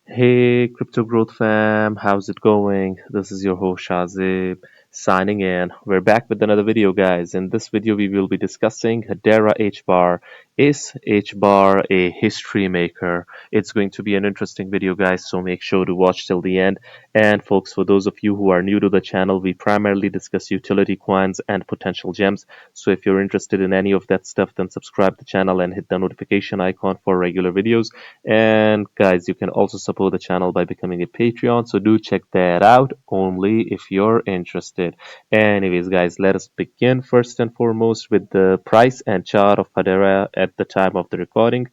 Hey, Crypto Growth fam, how's it going? This is your host Shazib signing in. We're back with another video, guys. In this video, we will be discussing Hedera Hbar. Is Hbar a history maker? It's going to be an interesting video, guys, so make sure to watch till the end. And, folks, for those of you who are new to the channel, we primarily discuss utility coins and potential gems. So, if you're interested in any of that stuff, then subscribe to the channel and hit the notification icon for regular videos. And guys, you can also support the channel by becoming a Patreon. So do check that out only if you're interested. Anyways, guys, let us begin first and foremost with the price and chart of Hedera at the time of the recording.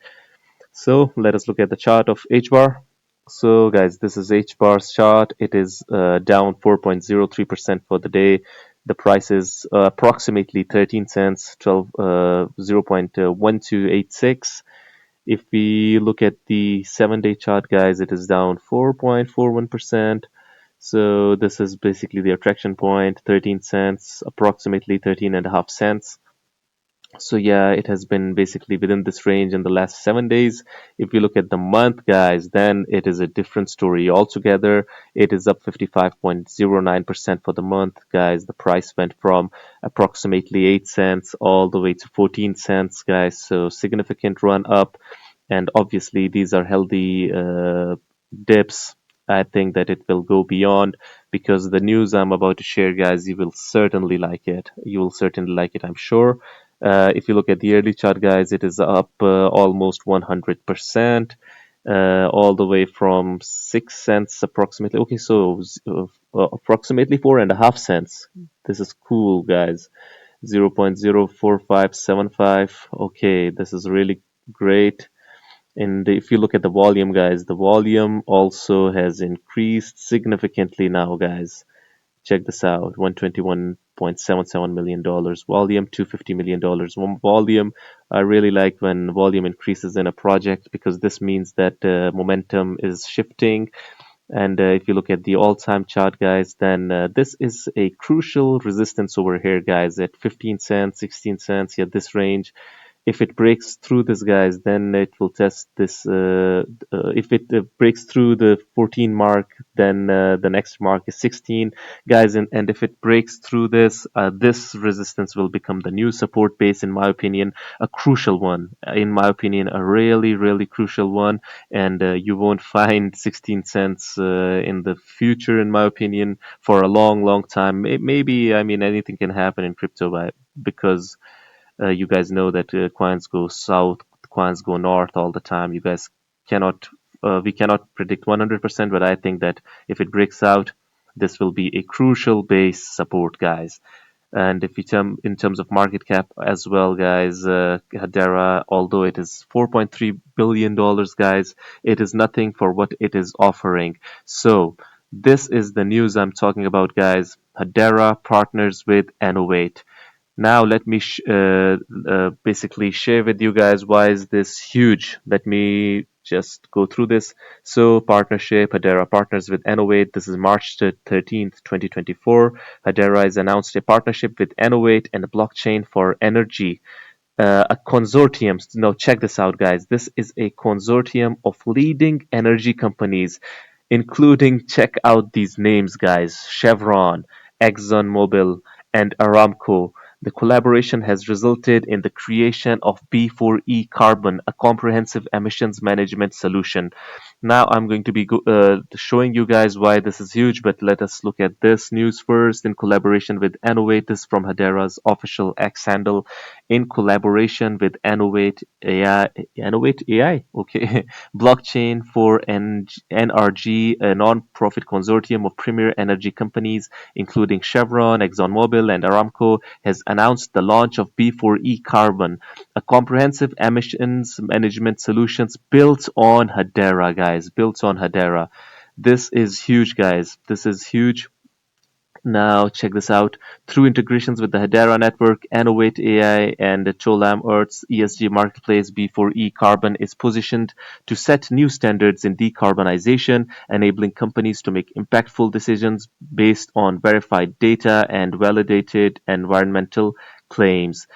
So let us look at the chart of HBAR. So guys, this is HBAR's chart. It is down 4.03% for the day. The price is approximately 13 cents, 0.1286. If we look at the 7-day chart, guys, it is down 4.41%. So this is basically the attraction point, 13 cents, approximately 13 and a half cents. So yeah, it has been basically within this range in the last 7 days. If we look at the month, guys, then it is a different story altogether. It is up 55.09% for the month, guys. The price went from approximately 8 cents all the way to 14 cents, guys. So significant run up. And obviously, these are healthy dips. I think that it will go beyond because the news I'm about to share, guys, you will certainly like it. You will certainly like it, I'm sure. If you look at the yearly chart, guys, it is up almost 100%, all the way from 6 cents approximately. Okay, so approximately 4.5 cents. This is cool, guys. 0.04575. Okay, this is really great. And if you look at the volume, guys, the volume also has increased significantly now, guys. Check this out, $121.77 million volume, $250 million volume. I really like when volume increases in a project because this means that momentum is shifting. And if you look at the all-time chart, guys, then this is a crucial resistance over here, guys, at 15 cents, 16 cents, yeah, this range. If it breaks through this, guys, then it will test this. If it breaks through the 14 mark, then the next mark is 16, guys. And if it breaks through this, this resistance will become the new support base, in my opinion, a crucial one. In my opinion, a really, really crucial one. And you won't find 16 cents in the future, in my opinion, for a long, long time. Maybe, I mean, anything can happen in crypto because you guys know that coins go south, coins go north all the time. You guys cannot, we cannot predict 100%, but I think that if it breaks out, this will be a crucial base support, guys. And if you in terms of market cap as well, guys, Hedera, although it is $4.3 billion, guys, it is nothing for what it is offering. So this is the news I'm talking about, guys. Hedera partners with Innovate. Now let me basically share with you guys why is this huge. Let me just go through this. So partnership, Hedera partners with Innovate. This is March 13th, 2024. Hedera has announced a partnership with Innovate and a blockchain for energy. A consortium. Now check this out, guys. This is a consortium of leading energy companies, including, check out these names, guys: Chevron, ExxonMobil, and Aramco. The collaboration has resulted in the creation of B4E Carbon, a comprehensive emissions management solution. Now I'm going to be showing you guys why this is huge, but let us look at this news first. In collaboration with Innovate, this is from Hedera's official X handle. In collaboration with Innovate AI, okay, blockchain for NRG, a non-profit consortium of premier energy companies, including Chevron, ExxonMobil, and Aramco, has announced the launch of B4E Carbon, a comprehensive emissions management solutions built on Hedera, guys, built on Hedera. This is huge, guys. This is huge. Now, check this out. Through integrations with the Hedera network, Innovate AI, and Cholam Earth's ESG marketplace, B4E Carbon is positioned to set new standards in decarbonization, enabling companies to make impactful decisions based on verified data and validated environmental claims.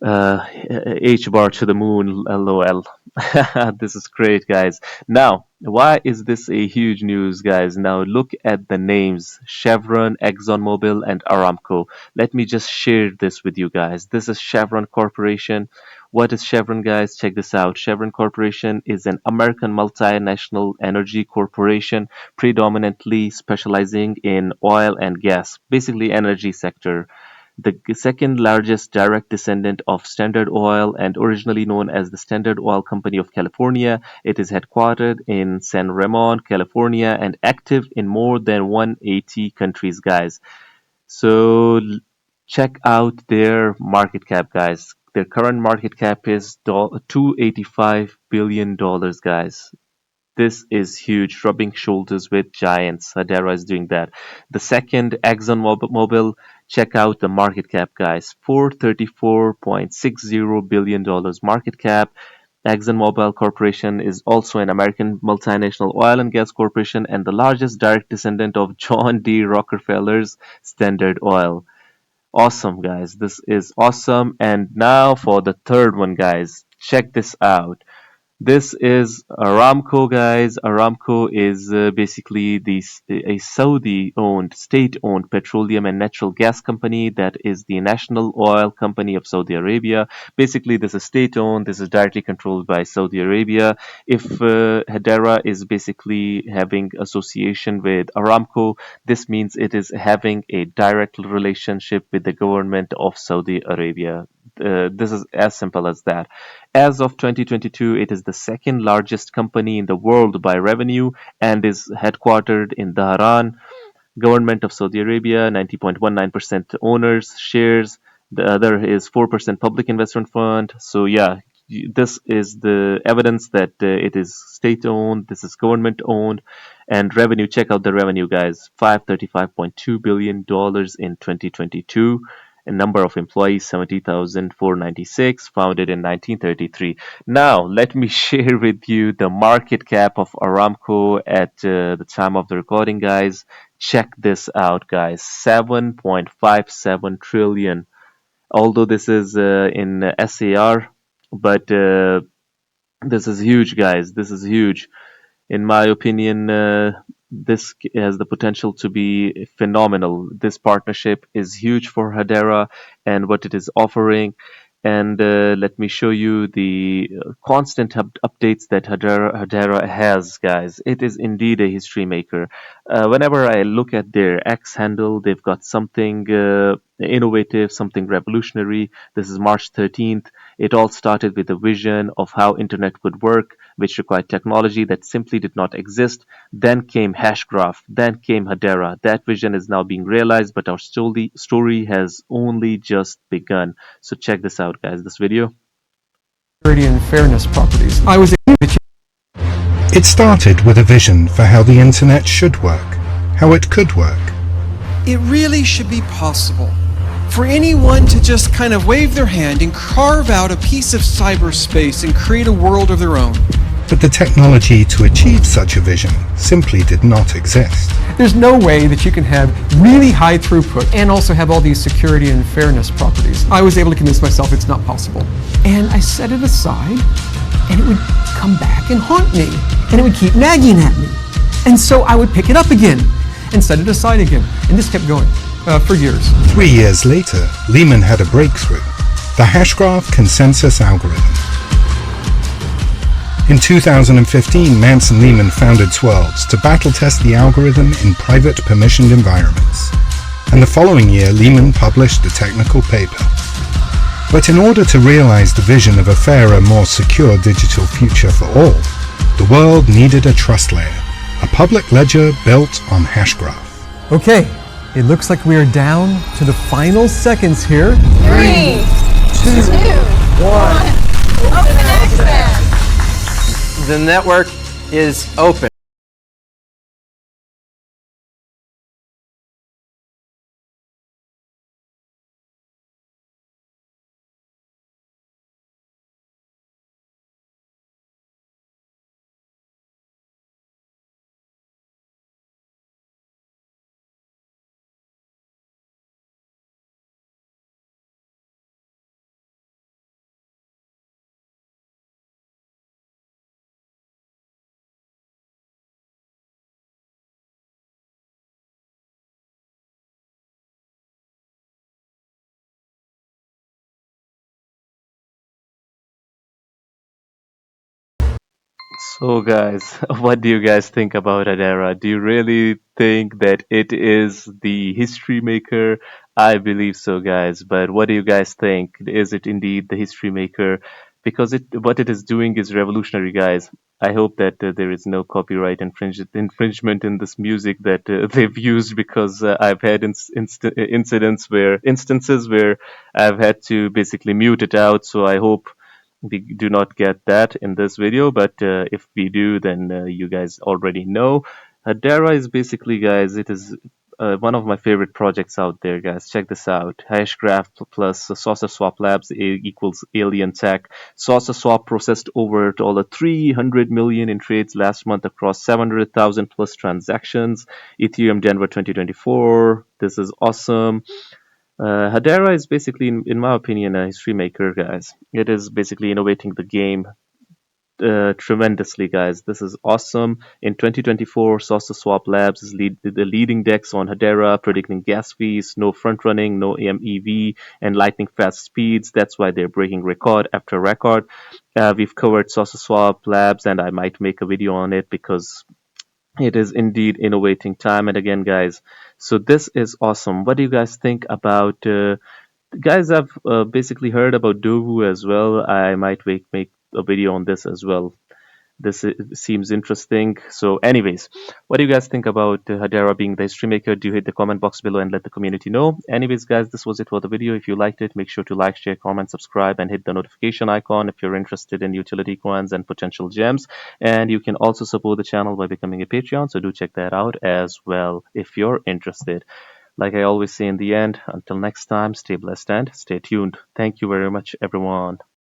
H bar to the moon, lol. This is great, guys. Now, why is this a huge news, guys? Now, look at the names: Chevron, ExxonMobil, and Aramco. Let me just share this with you guys. This is Chevron Corporation. What is Chevron, guys? Check this out. Chevron Corporation is an American multinational energy corporation, predominantly specializing in oil and gas, basically energy sector. The second largest direct descendant of Standard Oil and originally known as the Standard Oil Company of California, it is headquartered in San Ramon, California, and active in more than 180 countries, guys. So check out their market cap, guys. Their current market cap is $285 billion, guys. This is huge, rubbing shoulders with giants. Hedera is doing that. The second, ExxonMobil, check out the market cap, guys. $434.60 billion market cap. ExxonMobil Corporation is also an American multinational oil and gas corporation and the largest direct descendant of John D. Rockefeller's Standard Oil. Awesome, guys. This is awesome. And now for the third one, guys. Check this out. This is Aramco, guys. Aramco is basically a Saudi-owned, state-owned petroleum and natural gas company that is the national oil company of Saudi Arabia. Basically, this is state-owned. This is directly controlled by Saudi Arabia. If Hedera is basically having association with Aramco, this means it is having a direct relationship with the government of Saudi Arabia. This is as simple as that. As of 2022, it is the second largest company in the world by revenue and is headquartered in Dhahran. Government of Saudi Arabia, 90.19% owners, shares. The other is 4% public investment fund. So yeah, this is the evidence that it is state owned, this is government owned, and revenue. Check out the revenue, guys. $535.2 billion in 2022. A number of employees 70,496, founded in 1933. Now, let me share with you the market cap of Aramco at the time of the recording, guys. Check this out, guys. 7.57 trillion. Although this is in SAR, but this is huge, guys. This is huge. In my opinion, this has the potential to be phenomenal. This partnership is huge for Hedera and what it is offering. And let me show you the constant updates that Hedera has, guys. It is indeed a history maker. Whenever I look at their X handle, they've got something innovative, something revolutionary. This is March 13th. It all started with a vision of how internet would work, which required technology that simply did not exist. Then came Hashgraph, then came Hedera. That vision is now being realized, but our story has only just begun. So check this out, guys, this video. Security and fairness properties. I was able to It started with a vision for how the internet should work, how it could work. It really should be possible for anyone to just kind of wave their hand and carve out a piece of cyberspace and create a world of their own. But the technology to achieve such a vision simply did not exist. There's no way that you can have really high throughput and also have all these security and fairness properties. I was able to convince myself it's not possible. And I set it aside, and it would come back and haunt me, and it would keep nagging at me. And so I would pick it up again and set it aside again. And this kept going for years. 3 years later, Lehman had a breakthrough, the Hashgraph consensus algorithm. In 2015, Manson Lehman founded Swirls to battle test the algorithm in private permissioned environments. And the following year, Lehman published a technical paper. But in order to realize the vision of a fairer, more secure digital future for all, the world needed a trust layer, a public ledger built on Hashgraph. Okay, it looks like we are down to the final seconds here. 3, 2, 1. Open access. The network is open. So, guys, what do you guys think about Hedera? Do you really think that it is the history maker? I believe so, guys. But what do you guys think? Is it indeed the history maker? Because what it is doing is revolutionary, guys. I hope that there is no copyright infringement in this music that they've used, because I've had instances where I've had to basically mute it out. So I hope we do not get that in this video, but if we do, then you guys already know. Hedera is basically, guys, it is one of my favorite projects out there, guys. Check this out. Hashgraph plus Saucer Swap Labs equals Alien Tech. Saucer Swap processed over $300 million in trades last month across 700,000 plus transactions. Ethereum Denver 2024. This is awesome. Hedera is basically, in my opinion, a history maker, guys. It is basically innovating the game tremendously, guys. This is awesome. In 2024, Saucer Swap Labs is the leading DEX on Hedera, predicting gas fees, no front running, no MEV, and lightning fast speeds. That's why they're breaking record after record. We've covered Saucer Swap Labs, and I might make a video on it because it is indeed innovating time and again, guys. So this is awesome. What do you guys think about? Guys, I've basically heard about Dovu as well. I might make a video on this as well. This seems interesting. So, anyways, what do you guys think about Hedera being the history maker? Do hit the comment box below and let the community know. Anyways, guys, this was it for the video. If you liked it, make sure to like, share, comment, subscribe, and hit the notification icon if you're interested in utility coins and potential gems. And you can also support the channel by becoming a Patreon. So do check that out as well if you're interested. Like I always say in the end, until next time, stay blessed and stay tuned. Thank you very much, everyone.